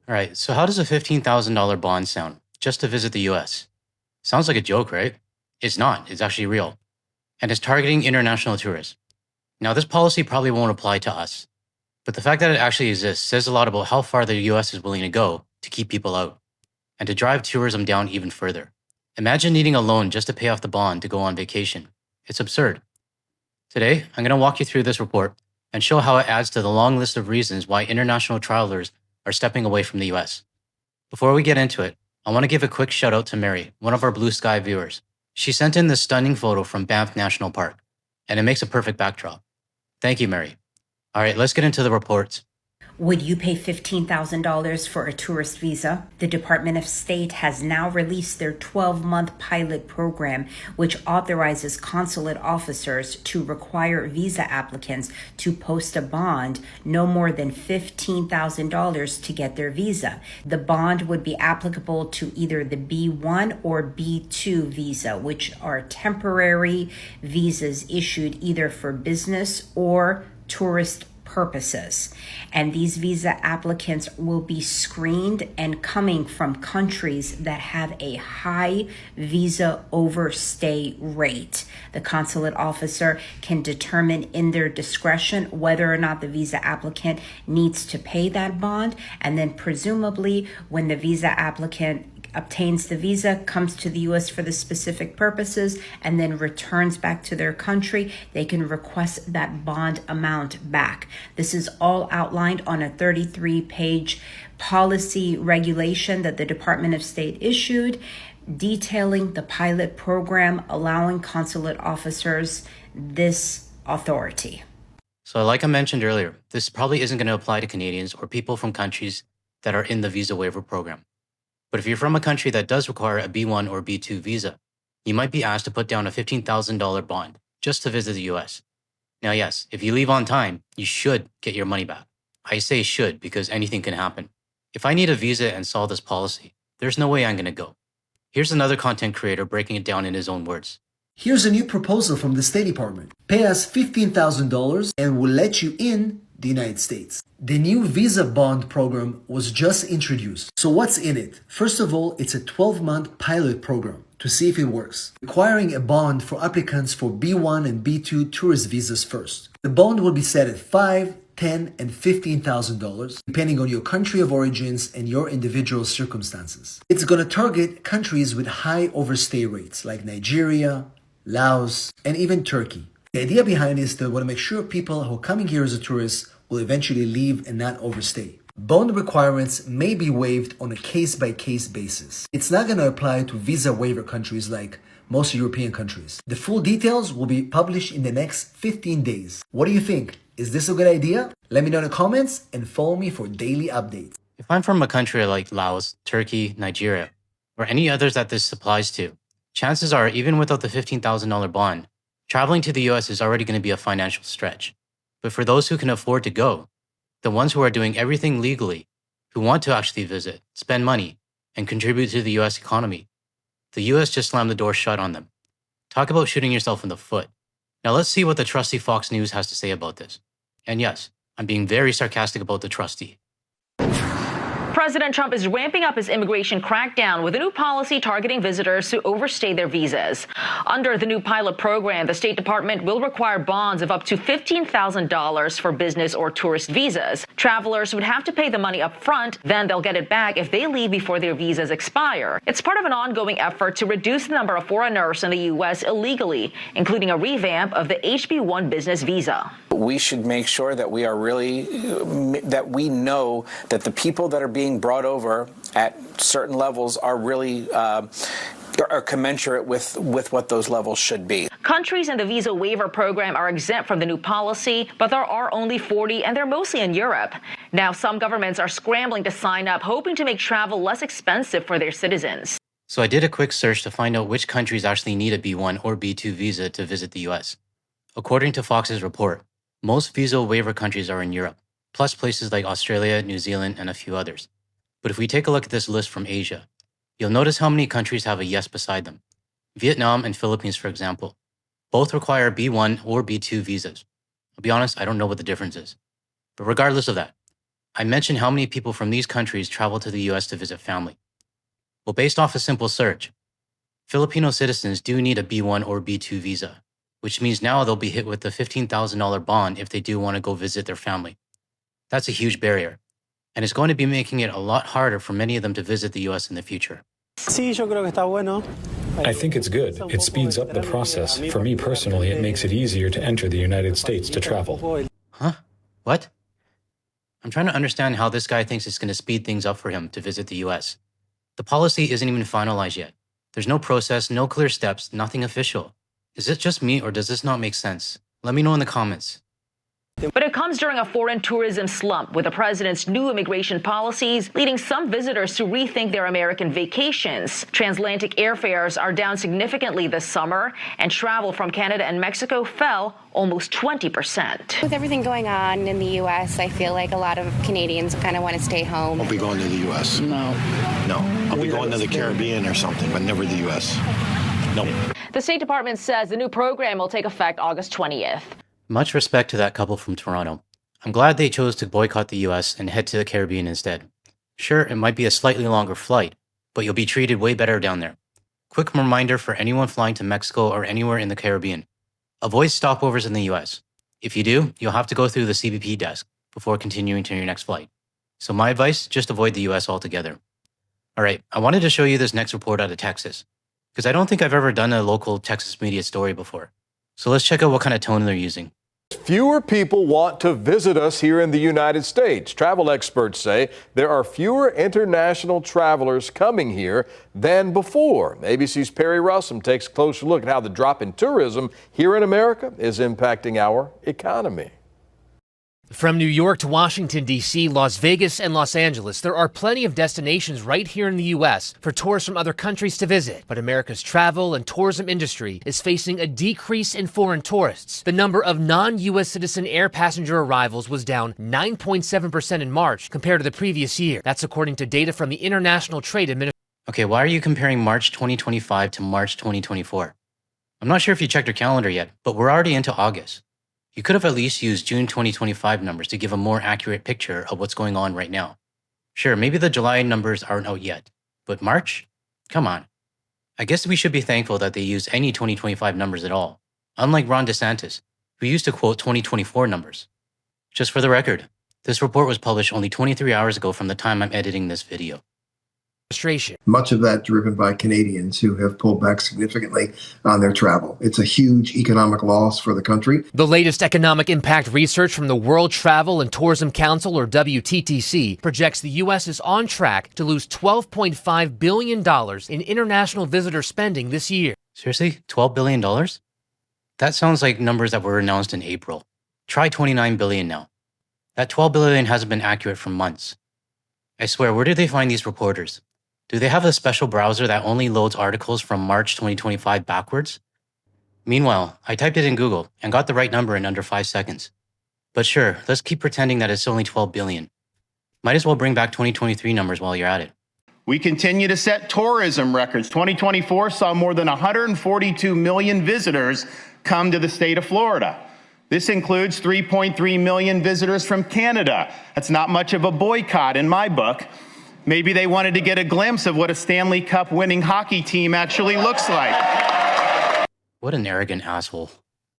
All right, so how does a $15,000 bond sound just to visit the US? Sounds like a joke, right? It's not, it's actually real. And it's targeting international tourists. Now, this policy probably won't apply to us, but the fact that it actually exists says a lot about how far the US is willing to go to keep people out and to drive tourism down even further. Imagine needing a loan just to pay off the bond to go on vacation. It's absurd. Today, I'm going to walk you through this report and show how it adds to the long list of reasons why international travelers are stepping away from the US. Before we get into it, I want to give a quick shout out to Mary, one of our Blue Sky viewers. She sent in this stunning photo from Banff National Park, and it makes a perfect backdrop. Thank you, Mary. All right, let's get into the reports. Would you pay $15,000 for a tourist visa? The Department of State has now released their 12-month pilot program, which authorizes consulate officers to require visa applicants to post a bond no more than $15,000 to get their visa. The bond would be applicable to either the B1 or B2 visa, which are temporary visas issued either for business or tourist purposes. And these visa applicants will be screened and coming from countries that have a high visa overstay rate. The consulate officer can determine in their discretion whether or not the visa applicant needs to pay that bond. And then presumably when the visa applicant obtains the visa, comes to the US for the specific purposes, and then returns back to their country, they can request that bond amount back. This is all outlined on a 33-page policy regulation that the Department of State issued, detailing the pilot program, allowing consulate officers this authority. So, like I mentioned earlier, this probably isn't going to apply to Canadians or people from countries that are in the visa waiver program. But if you're from a country that does require a B1 or B2 visa, you might be asked to put down a $15,000 bond just to visit the US. Now, yes, if you leave on time, you should get your money back. I say should because anything can happen. If I need a visa and saw this policy, there's no way I'm going to go. Here's another content creator breaking it down in his own words. Here's a new proposal from the State Department. Pay us $15,000 and we'll let you in the United States. The new visa bond program was just introduced. So what's in it? First of all, it's a 12-month pilot program to see if it works, requiring a bond for applicants for B1 and B2 tourist visas first. The bond will be set at $5,000, $10,000, and $15,000, depending on your country of origins and your individual circumstances. It's going to target countries with high overstay rates like Nigeria, Laos, and even Turkey. The idea behind it is to want to make sure people who are coming here as a tourist will eventually leave and not overstay. Bond requirements may be waived on a case-by-case basis. It's not going to apply to visa waiver countries like most European countries. The full details will be published in the next 15 days. What do you think? Is this a good idea? Let me know in the comments and follow me for daily updates. If I'm from a country like Laos, Turkey, Nigeria, or any others that this applies to, chances are, even without the $15,000 bond, traveling to the US is already going to be a financial stretch. But for those who can afford to go, the ones who are doing everything legally, who want to actually visit, spend money, and contribute to the US economy, the US just slammed the door shut on them. Talk about shooting yourself in the foot. Now let's see what the trusty Fox News has to say about this. And yes, I'm being very sarcastic about the trustee. President Trump is ramping up his immigration crackdown with a new policy targeting visitors who overstay their visas. Under the new pilot program, the State Department will require bonds of up to $15,000 for business or tourist visas. Travelers would have to pay the money up front, then they'll get it back if they leave before their visas expire. It's part of an ongoing effort to reduce the number of foreigners in the U.S. illegally, including a revamp of the HB1 business visa. We should make sure that we are really, that we know that the people that are being brought over at certain levels are really are commensurate with what those levels should be. Countries in the visa waiver program are exempt from the new policy, but there are only 40, and they're mostly in Europe. Now, some governments are scrambling to sign up, hoping to make travel less expensive for their citizens. So I did a quick search to find out which countries actually need a B1 or B2 visa to visit the US. According to Fox's report, most visa waiver countries are in Europe, plus places like Australia, New Zealand, and a few others. But if we take a look at this list from Asia, you'll notice how many countries have a yes beside them. Vietnam and Philippines, for example, both require B1 or B2 visas. I'll be honest, I don't know what the difference is. But regardless of that, I mentioned how many people from these countries travel to the US to visit family. Well, based off a simple search, Filipino citizens do need a B1 or B2 visa, which means now they'll be hit with a $15,000 bond if they do want to go visit their family. That's a huge barrier, and it's going to be making it a lot harder for many of them to visit the US in the future. I think it's good. It speeds up the process. For me personally, it makes it easier to enter the United States to travel. Huh? What? I'm trying to understand how this guy thinks it's going to speed things up for him to visit the US. The policy isn't even finalized yet. There's no process, no clear steps, nothing official. Is it just me or does this not make sense? Let me know in the comments. But it comes during a foreign tourism slump, with the president's new immigration policies leading some visitors to rethink their American vacations. Transatlantic airfares are down significantly this summer, and travel from Canada and Mexico fell almost 20%. With everything going on in the U.S., I feel like a lot of Canadians kind of want to stay home. I'll be going to the U.S. No. I'll be going to the Caribbean or something, but never the U.S. No. The State Department says the new program will take effect August 20th. Much respect to that couple from Toronto. I'm glad they chose to boycott the US and head to the Caribbean instead. Sure, it might be a slightly longer flight, but you'll be treated way better down there. Quick reminder for anyone flying to Mexico or anywhere in the Caribbean. Avoid stopovers in the US. If you do, you'll have to go through the CBP desk before continuing to your next flight. So my advice, just avoid the US altogether. Alright, I wanted to show you this next report out of Texas, because I don't think I've ever done a local Texas media story before. So let's check out what kind of tone they're using. Fewer people want to visit us here in the United States. Travel experts say there are fewer international travelers coming here than before. ABC's Perry Russum takes a closer look at how the drop in tourism here in America is impacting our economy. From New York to Washington, D.C., Las Vegas, and Los Angeles, there are plenty of destinations right here in the U.S. for tourists from other countries to visit. But America's travel and tourism industry is facing a decrease in foreign tourists. The number of non-U.S. citizen air passenger arrivals was down 9.7% in March compared to the previous year. That's according to data from the International Trade Administration. Okay, why are you comparing March 2025 to March 2024? I'm not sure if you checked your calendar yet, but we're already into August. You could have at least used June 2025 numbers to give a more accurate picture of what's going on right now. Sure, maybe the July numbers aren't out yet, but March? Come on. I guess we should be thankful that they use any 2025 numbers at all, unlike Ron DeSantis, who used to quote 2024 numbers. Just for the record, this report was published only 23 hours ago from the time I'm editing this video. Much of that driven by Canadians who have pulled back significantly on their travel. It's a huge economic loss for the country. The latest economic impact research from the World Travel and Tourism Council, or WTTC, projects the U.S. is on track to lose $12.5 billion in international visitor spending this year. Seriously? $12 billion? That sounds like numbers that were announced in April. Try $29 billion now. That $12 billion hasn't been accurate for months. I swear, where did they find these reporters? Do they have a special browser that only loads articles from March 2025 backwards? Meanwhile, I typed it in Google and got the right number in under 5 seconds. But sure, let's keep pretending that it's only 12 billion. Might as well bring back 2023 numbers while you're at it. We continue to set tourism records. 2024 saw more than 142 million visitors come to the state of Florida. This includes 3.3 million visitors from Canada. That's not much of a boycott in my book. Maybe they wanted to get a glimpse of what a Stanley Cup winning hockey team actually looks like. What an arrogant asshole.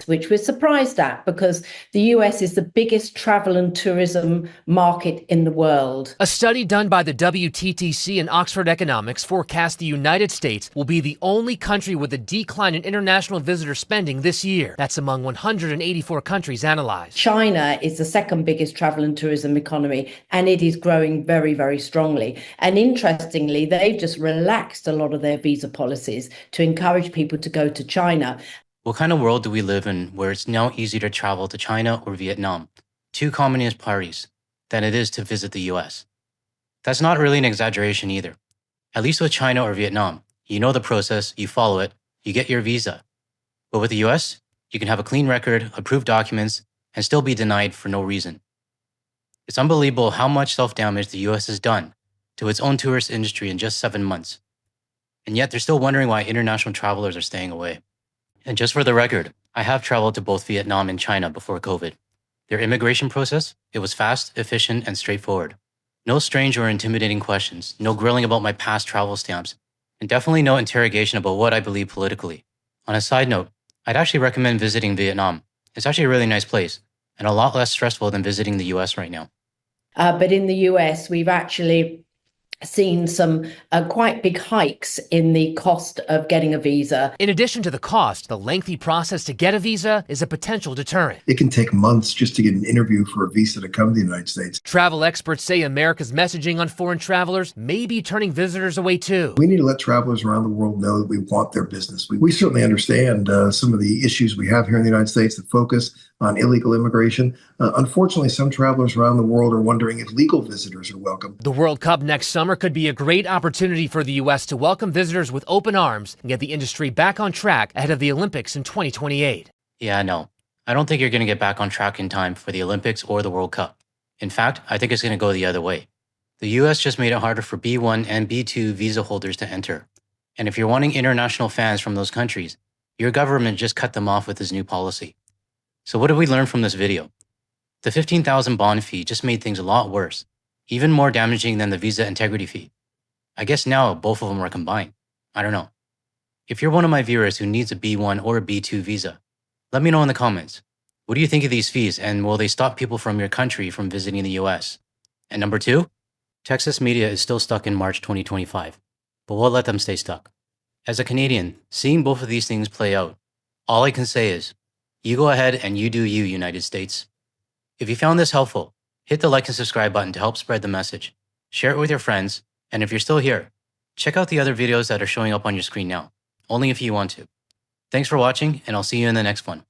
Which we're surprised at because the US is the biggest travel and tourism market in the world. A study done by the WTTC and Oxford Economics forecasts the United States will be the only country with a decline in international visitor spending this year. That's among 184 countries analyzed. China is the second biggest travel and tourism economy, and it is growing very, very strongly. And interestingly, they've just relaxed a lot of their visa policies to encourage people to go to China. What kind of world do we live in where it's now easier to travel to China or Vietnam, two communist parties, than it is to visit the US? That's not really an exaggeration either. At least with China or Vietnam, you know the process, you follow it, you get your visa. But with the US, you can have a clean record, approved documents, and still be denied for no reason. It's unbelievable how much self-damage the US has done to its own tourist industry in just 7 months. And yet they're still wondering why international travelers are staying away. And just for the record, I have traveled to both Vietnam and China before COVID. Their immigration process, it was fast, efficient, and straightforward. No strange or intimidating questions, no grilling about my past travel stamps, and definitely no interrogation about what I believe politically. On a side note, I'd actually recommend visiting Vietnam. It's actually a really nice place, and a lot less stressful than visiting the US right now. But in the US, we've actually seen some quite big hikes in the cost of getting a visa. In addition to the cost, the lengthy process to get a visa is a potential deterrent. It can take months just to get an interview for a visa to come to the United States. Travel experts say America's messaging on foreign travelers may be turning visitors away too. We need to let travelers around the world know that we want their business. We certainly understand some of the issues we have here in the United States that focus on illegal immigration. Unfortunately, some travelers around the world are wondering if legal visitors are welcome. The World Cup next summer could be a great opportunity for the U.S. to welcome visitors with open arms and get the industry back on track ahead of the Olympics in 2028. Yeah, no. I don't think you're going to get back on track in time for the Olympics or the World Cup. In fact, I think it's going to go the other way. The US just made it harder for B1 and B2 visa holders to enter. And if you're wanting international fans from those countries, your government just cut them off with this new policy. So what did we learn from this video? The $15,000 bond fee just made things a lot worse, even more damaging than the visa integrity fee. I guess now both of them are combined. I don't know. If you're one of my viewers who needs a B1 or a B2 visa, let me know in the comments. What do you think of these fees, and will they stop people from your country from visiting the US? And number 2, Texas media is still stuck in March 2025, but we'll let them stay stuck. As a Canadian, seeing both of these things play out, all I can say is, you go ahead and you do you, United States. If you found this helpful, hit the like and subscribe button to help spread the message. Share it with your friends, and if you're still here, check out the other videos that are showing up on your screen now, only if you want to. Thanks for watching, and I'll see you in the next one.